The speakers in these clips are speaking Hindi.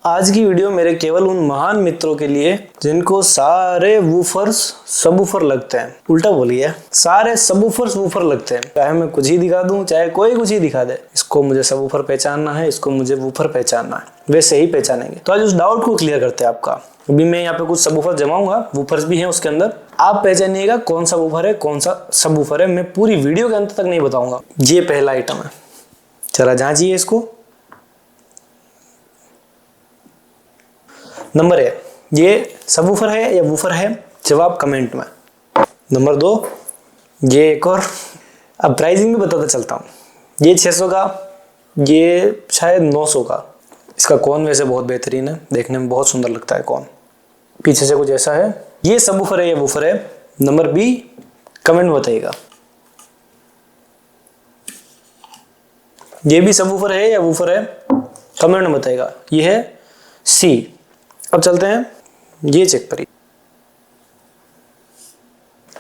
आज की वीडियो मेरे केवल उन महान मित्रों के लिए जिनको सारे वूफर्स सबवूफर लगते हैं। उल्टा बोलिए, सारे सबवूफर्स वूफर लगते हैं। चाहे मैं कुछ ही दिखा दूं, चाहे कोई कुछ ही दिखा दे, इसको मुझे सबवूफर पहचानना है, इसको मुझे वूफर पहचानना है, वैसे ही पहचानेंगे। तो आज उस डाउट को क्लियर करते हैं आपका। अभी मैं यहाँ पे कुछ सबवूफर जमाऊंगा, वूफर्स भी हैं उसके अंदर। आप पहचानिएगा कौन सा वूफर है, कौन सा सबवूफर है। मैं पूरी वीडियो के अंत तक नहीं बताऊंगा। ये पहला आइटम है, जरा जांचिए इसको। नंबर है, ये सबवूफर है या वूफर है? जवाब कमेंट में। नंबर 2, ये एक और। अब प्राइसिंग भी बताता चलता हूँ। ये 600 का, ये शायद 900 का। इसका कौन वैसे बहुत बेहतरीन है, देखने में बहुत सुंदर लगता है कौन। पीछे से कुछ ऐसा है। ये सबवूफर है या वूफर है? नंबर बी कमेंट में बताइएगा। ये भी सबवूफर है या वूफर है? कमेंट में बताइएगा। ये है सी। अब चलते हैं, ये चेक करिए।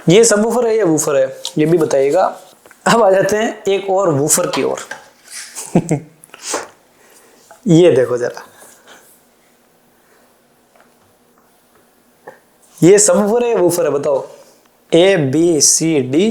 ये सबवूफर है या वूफर है, ये भी बताइएगा। अब आ जाते हैं एक और वूफर की ओर। ये देखो जरा, ये सबवूफर है या वूफर है? बताओ। A B C D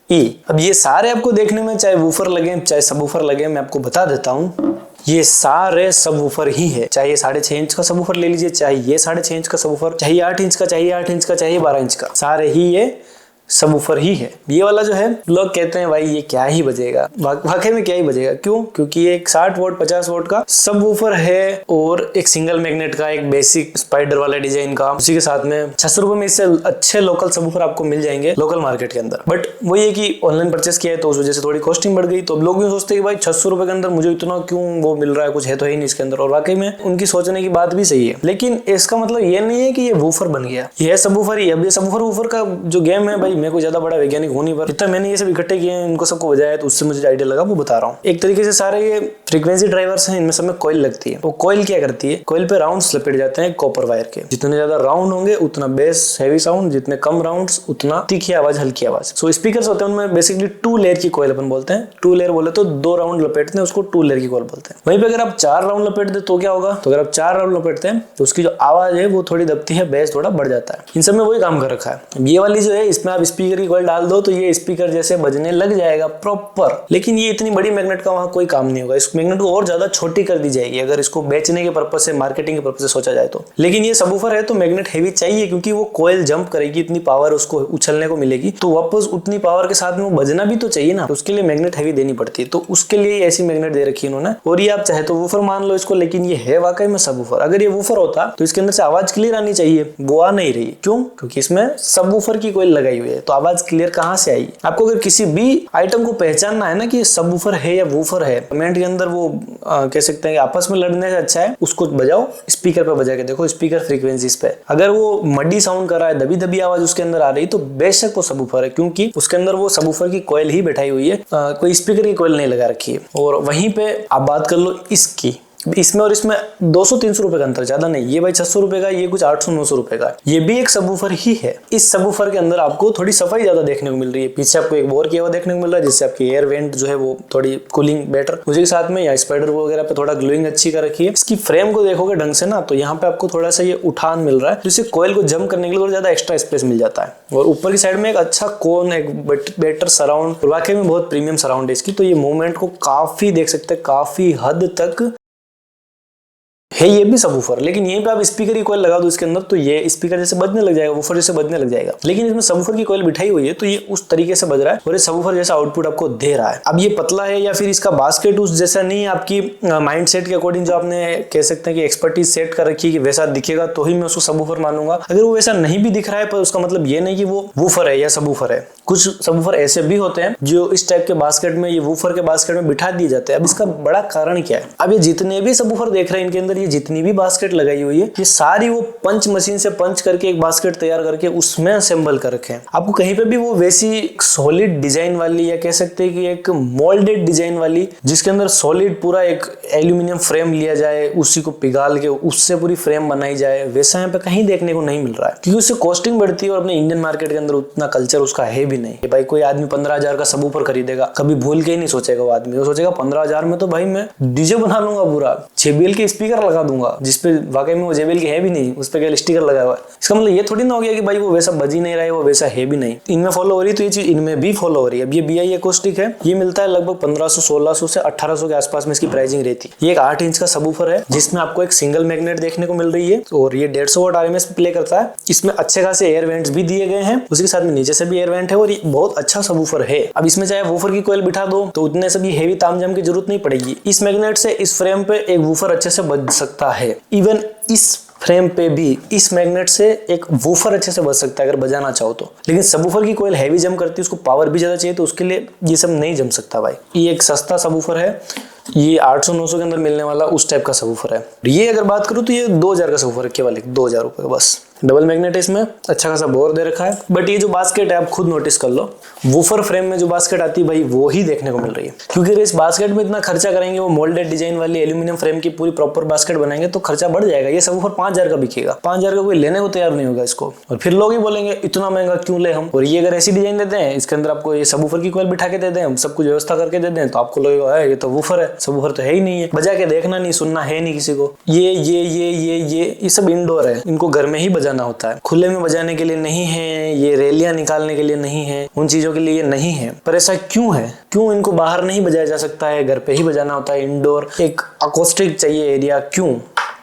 E. अब ये सारे आपको देखने में चाहे वूफर लगे चाहे सबवूफर लगे, मैं आपको बता देता हूं, ये सारे सबवूफर ही है। चाहे ये 6.5 इंच का सबवूफर ले लीजिए, चाहे ये 6.5 इंच का सबवूफर, चाहे 8 इंच का, चाहे 8 इंच का, चाहे 12 इंच का, सारे ही ये सबवूफर ही है। ये वाला जो है, लोग कहते हैं भाई ये क्या ही बजेगा। वाकई में क्या ही बजेगा। क्यों? क्योंकि ये एक 60 वोट 50 वोट का सबवूफर है और एक सिंगल मैग्नेट का, एक बेसिक स्पाइडर वाला डिजाइन का। उसी के साथ में 600 रुपए में इससे अच्छे लोकल सबवूफर आपको मिल जाएंगे लोकल मार्केट के अंदर। बट वो ये कि ऑनलाइन परचेस किया है तो उस वजह से थोड़ी कॉस्टिंग बढ़ गई। तो लोग भी सोचते हैं कि भाई 600 रुपए के अंदर मुझे इतना क्यों वो मिल रहा है, कुछ है तो ही नहीं इसके अंदर। और वाकई में उनकी सोचने की बात भी सही है, लेकिन इसका मतलब ये नहीं है कि ये वूफर बन गया। ये सबवूफर ही। अब ये सबवूफर वूफर का जो गेम है भाई, मैं कोई ज्यादा बड़ा वैज्ञानिक होने पर जितना मैंने ये सब इकट्ठे किए हैं, इनको सबको बजाया तो उससे मुझे आइडिया लगा, वो बता रहा हूँ। एक तरीके से सारे ये फ्रीक्वेंसी ड्राइवर्स हैं, इनमें सब में कॉइल लगती है। वो कॉइल क्या करती है, कॉइल पे राउंड्स लपेट जाते हैं कॉपर वायर के। जितने ज्यादा राउंड होंगे उतना बेस हैवी साउंड, जितने कम राउंड्स उतना तीखी आवाज, हल्की आवाज। सो स्पीकर्स होते हैं उनमें बेसिकली 2 लेयर की कॉइल अपन बोलते हैं। 2 लेयर बोले तो 2 राउंड लपेटते हैं, उसको 2 लेयर की कॉइल बोलते हैं। वहीं पे अगर आप 4 राउंड लपेट दे तो क्या होगा? तो अगर आप 4 राउंड लपेटते हैं तो उसकी जो आवाज है वो थोड़ी दबती है, बेस थोड़ा बढ़ जाता है। इन सब में वही काम कर रखा है। ये वाली जो है, इसमें आप स्पीकर की कॉइल डाल दो तो ये स्पीकर जैसे बजने लग जाएगा प्रॉपर। लेकिन ये इतनी बड़ी मैग्नेट का वहां कोई काम नहीं होगा। इस मैग्नेट को और ज्यादा छोटी कर दी जाएगी अगर इसको बेचने के पर्पज से, मार्केटिंग के पर्पज से सोचा जाए तो। लेकिन ये सबवूफर है तो मैग्नेट हैवी चाहिए, क्योंकि वो कॉइल जंप करेगी, इतनी पावर उसको उछलने को मिलेगी, तो वापस उतनी पावर के साथ में वो बजना भी तो चाहिए ना। तो उसके लिए मैग्नेट हैवी देनी पड़ती है। तो उसके लिए ऐसी मैग्नेट दे रखी है इन्होंने। और ये आप चाहे तो वूफर मान लो इसको, लेकिन ये है वाकई में सबवूफर। अगर ये वूफर होता तो इसके अंदर से आवाज क्लियर आनी चाहिए, वो आ नहीं रही। क्यों? क्योंकि इसमें सबवूफर की कॉइल लगाई हुई है। तो आवाज क्लियर कहां से आई? आपको अगर किसी भी आइटम को पहचानना है ना कि सबवूफर है या वूफर है, कमेंट के अंदर वो कह सकते हैं कि आपस में लड़ने से अच्छा है उसको बजाओ, स्पीकर पे बजा के देखो, स्पीकर फ्रीक्वेंसीज पे। अगर वो मड्डी साउंड कर रहा है, दबी दबी आवाज उसके अंदर आ रही, तो बेशक वो सबवूफर है, क्योंकि उसके अंदर वो सबवूफर की कॉइल ही बैठाई हुई है, कोई स्पीकर की कॉइल नहीं लगा रखी है। और वहीं पे आप बात कर लो इसकी, इसमें और इसमें 200-300 रुपए का अंतर, ज्यादा नहीं। ये भाई 600 रुपए का, ये कुछ 800-900 रुपए का। ये भी एक सबवूफर ही है। इस सबवूफर के अंदर आपको थोड़ी सफाई ज्यादा देखने को मिल रही है। पीछे आपको एक बोर किया हुआ देखने को मिल रहा है, जिससे आपकी एयर वेंट जो है वो थोड़ी कूलिंग बेटर। उसी के साथ में या स्पाइडर वगैरह पे थोड़ा ग्लोइंग अच्छी कर रखी है। इसकी फ्रेम को देखोगे ढंग से ना, तो यहाँ पे आपको थोड़ा सा ये उठान मिल रहा है, जिससे कॉइल को जंप करने के लिए थोड़ा ज्यादा एक्स्ट्रा स्पेस मिल जाता है। और ऊपर की साइड में एक अच्छा कोन, एक बेटर सराउंड, वाकई में बहुत प्रीमियम सराउंड है इसकी। तो ये मूवमेंट को काफी देख सकते हैं, काफी हद तक है ये भी सबवूफर। लेकिन यहीं पे आप स्पीकर की कॉइल लगा दो इसके अंदर, तो ये स्पीकर जैसे बजने लग जाएगा, वूफर जैसे बजने लग जाएगा। लेकिन इसमें सबवूफर की कॉइल बिठाई हुई है तो ये उस तरीके से बज रहा है और ये सबवूफर जैसा आउटपुट आपको दे रहा है। अब ये पतला है या फिर इसका बास्केट उस जैसा नहीं है, आपकी माइंड सेट के अकॉर्डिंग जो आपने कह सकते हैं कि एक्सपर्टीज सेट कर रखी है कि वैसा दिखेगा तो ही मैं उसको सबवूफर मानूंगा। अगर वो वैसा नहीं भी दिख रहा है पर उसका मतलब ये नहीं कि वो वूफर है या सबवूफर है। कुछ सबवूफर ऐसे भी होते हैं जो इस टाइप के बास्केट में, ये वूफर के बास्केट में बिठा दिए जाते हैं। अब इसका बड़ा कारण क्या है? अब ये जितने भी सबवूफर देख रहे हैं इनके अंदर ये जितनी भी बास्केट लगाई हुई है, ये सारी वो पंच मशीन से पंच करके एक बास्केट तैयार करके उसमें असेंबल कर रखे हैं। आपको कहीं पे भी वो वैसी सॉलिड डिजाइन वाली, या कह सकते हैं कि एक मोल्डेड डिजाइन वाली, जिसके अंदर सॉलिड पूरा एक एल्यूमिनियम फ्रेम लिया जाए, उसी को पिघाल के उससे पूरी फ्रेम बनाई जाए, वैसा यहाँ पे कहीं देखने को नहीं मिल रहा है। क्योंकि उससे कॉस्टिंग बढ़ती है और अपने इंडियन मार्केट के अंदर उतना कल्चर उसका है भी नहीं कि भाई कोई आदमी 15,000 का सबवूफर खरीदेगा। कभी भूल के ही नहीं सोचेगा वो आदमी, वो सोचेगा 15,000 में तो भाई मैं डीजे बना लूंगा, पूरा JBL के स्पीकर लगा लगा दूंगा, जिसपे वाकई में वो JBL की है भी नहीं, उस पर केवल स्टिकर लगा हुआ है। इसका मतलब ये थोड़ी ना हो गया कि भाई वो वैसा बज ही नहीं रहा है, वो वैसा है भी नहीं। इनमें फॉलो हो रही तो ये चीज इनमें भी फॉलो हो रही है। अब ये BI एकॉस्टिक है, ये मिलता है लगभग 1500 1600 से 1800 के आसपास में इसकी प्राइसिंग रहती है। ये एक 8 इंच का सबवूफर है जिसमें आपको एक सिंगल मैग्नेट देखने को मिल रही है और ये 150 वाट RMS पे प्ले करता है। इसमें अच्छे खासे एयर वेंट्स भी दिए गए हैं, उसके साथ में नीचे से भी एयर वेंट है और ये बहुत अच्छा सबवूफर है। अब इसमें चाहे वूफर की कोयल बिठा दो तो उतने से भी हेवी तामझाम की जरूरत नहीं पड़ेगी। इस मैग्नेट से इस फ्रेम पे एक वूफर अच्छे से बज सकता है। इवन इस फ्रेम पे भी इस मैग्नेट से एक वूफर अच्छे से बज सकता है अगर बजाना चाहो तो। लेकिन सबवूफर की कोयल हैवी जम करती है, उसको पावर भी ज्यादा चाहिए, तो उसके लिए ये सब नहीं जम सकता भाई। ये एक सस्ता सबवूफर है, ये 800-900 के अंदर मिलने वाला उस टाइप का सबवूफर है। ये अगर बात करूं तो ये 2000 का सबवूफर है, केवल 2000 रुपए का बस। डबल मैग्नेट है इसमें, अच्छा खासा बोर दे रखा है। बट ये जो बास्केट है आप खुद नोटिस कर लो, वूफर फ्रेम में जो बास्केट आती है भाई वो ही देखने को मिल रही है। क्योंकि अगर इस बास्केट में इतना खर्चा करेंगे, वो मोल्डेड डिजाइन वाली एल्यूमिनियम फ्रेम की पूरी प्रॉपर बास्केट बनाएंगे तो खर्चा बढ़ जाएगा। ये सबवूफर 5000 का बिकेगा, 5000 का कोई लेने को तैयार नहीं होगा इसको। और फिर लोग ही बोलेंगे इतना महंगा क्यों ले हम। और ये अगर ऐसी डिजाइन देते हैं, इसके अंदर आपको ये सबवूफर की कोयल बिठा के दे दें, सब कुछ व्यवस्था करके दे दें, तो आपको लगेगा ये तो वूफर है, सबवूफर तो है ही नहीं है, बजा के देखना नहीं, सुनना है नहीं किसी को। ये सब इंडोर है, इनको घर में ही बजाना होता है, खुले में बजाने के लिए नहीं है, ये रैलियां निकालने के लिए नहीं है, उन चीजों के लिए ये नहीं है। पर ऐसा क्यों है? क्यों इनको बाहर नहीं बजाया जा सकता है, घर पे ही बजाना होता है, इंडोर एक अकोस्टिक चाहिए एरिया, क्यों?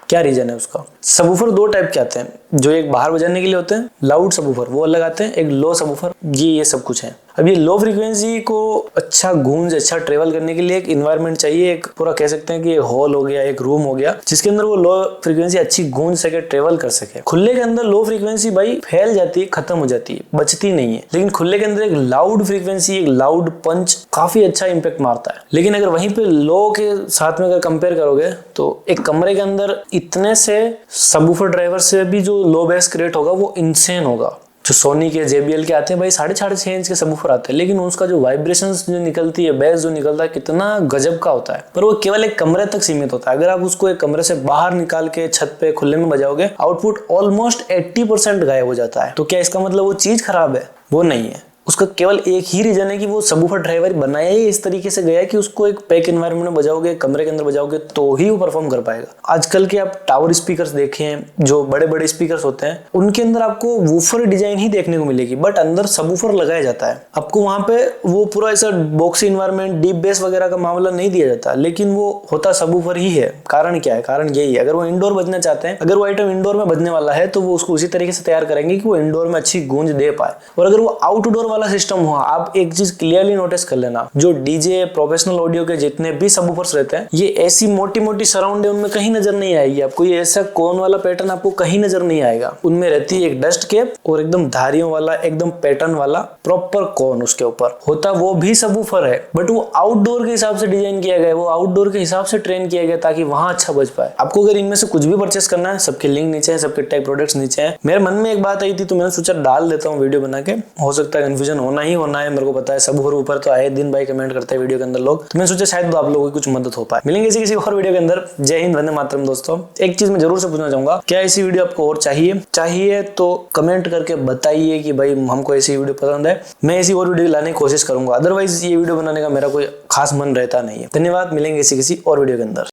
क्या रीजन है उसका? सबवूफर दो टाइप के आते हैं, जो एक बाहर बजाने के लिए होते हैं, लाउड सबवूफर वो अलग आते हैं, एक लो सबवूफर, ये सब कुछ है। अब ये लो फ्रीक्वेंसी को अच्छा गूंज अच्छा ट्रेवल करने के लिए एक इन्वायरमेंट चाहिए, एक पूरा कह सकते हैं कि एक हॉल हो गया, एक रूम हो गया, जिसके अंदर वो लो फ्रीक्वेंसी अच्छी गूंज सके, ट्रेवल कर सके। खुले के अंदर लो फ्रीक्वेंसी भाई फैल जाती है, खत्म हो जाती है, बचती नहीं है। लेकिन खुले के अंदर एक लाउड फ्रीक्वेंसी, एक लाउड पंच काफी अच्छा इंपैक्ट मारता है। लेकिन अगर वहीं पे लो के साथ में अगर कंपेयर करोगे तो एक कमरे के अंदर इतने से सबवूफर ड्राइवर से भी जो लो बेस क्रिएट होगा वो इंसेन होगा। जो सोनी के JBL के आते हैं भाई 6.5 इंच के सबवूफर आते हैं, लेकिन उसका जो वाइब्रेशंस जो निकलती है, बेस जो निकलता है, कितना गजब का होता है। पर वो केवल एक कमरे तक सीमित होता है। अगर आप उसको एक कमरे से बाहर निकाल के छत पे खुले में बजाओगे, आउटपुट ऑलमोस्ट 80% गायब हो जाता है। तो क्या इसका मतलब वो चीज खराब है? वो नहीं है। उसका केवल एक ही रीजन है कि वो सबवूफर ड्राइवर बनाया ही इस तरीके से गया है कि उसको एक पैक एनवायरनमेंट में बजाओगे, कमरे के अंदर बजाओगे तो ही वो परफॉर्म कर पाएगा। आजकल के आप टावर स्पीकर्स देखें, जो बड़े बड़े स्पीकर्स होते हैं, उनके अंदर आपको वूफर डिजाइन ही देखने को मिलेगी, बट अंदर सबवूफर लगाया जाता है। आपको वहां पे वो पूरा ऐसा बॉक्सी एनवायरनमेंट, डीप बेस वगैरह का मामला नहीं दिया जाता, लेकिन वो होता सबवूफर ही है। कारण क्या है? कारण यही है, अगर वो इंडोर बजना चाहते हैं, अगर वो आइटम इंडोर में बजने वाला है तो वो उसको उसी तरीके से तैयार करेंगे कि वो इंडोर में अच्छी गूंज दे पाए। और अगर वो आउटडोर वाला सिस्टम हुआ, आप एक चीज क्लियरली नोटिस कर लेना, जो डीजे प्रोफेशनल ऑडियो के जितने भी सबवूफर्स रहते हैं, ये ऐसी मोटी मोटी सराउंड है, उनमें कहीं नजर नहीं आएगी आपको। ये ऐसा कोन वाला पैटर्न आपको कहीं नजर नहीं आएगा। उनमें रहती है एक डस्ट कैप और एकदम धारियों वाला, एकदम पैटर्न वाला प्रॉपर कोन उसके ऊपर होता। वो भी सबवूफर है, बट वो आउटडोर के हिसाब से डिजाइन किया गया है, वो आउटडोर के हिसाब से ट्रेन किया गया ताकि वहां अच्छा बज पाए। आपको अगर इनमें से कुछ भी परचेस करना है, सबके लिंक नीचे है, सबके टैग प्रोडक्ट्स नीचे है। मेरे मन में एक बात आई थी तो मैंने सोचा डाल देता हूँ वीडियो बना के, हो सकता है कंफ्यूजन होना ही होना है, मेरे को पता है। सबवूफर ऊपर तो आए दिन भाई कमेंट करते हैं वीडियो के अंदर लोग, तो मैंने सोचा शायद आप लोगों की कुछ मदद हो पाए। मिलेंगे किसी और वीडियो के अंदर। जय हिंद, वंदे मातरम। दोस्तों एक चीज मैं जरूर से पूछना चाहूंगा, क्या ऐसी वीडियो आपको और चाहिए तो कमेंट करके बताइए कि भाई हमको ऐसी वीडियो पसंद है, मैं ऐसी और वीडियो लाने की कोशिश करूंगा। अदरवाइज ये वीडियो बनाने का मेरा कोई खास मन रहता नहीं है। धन्यवाद, मिलेंगे किसी और वीडियो के अंदर।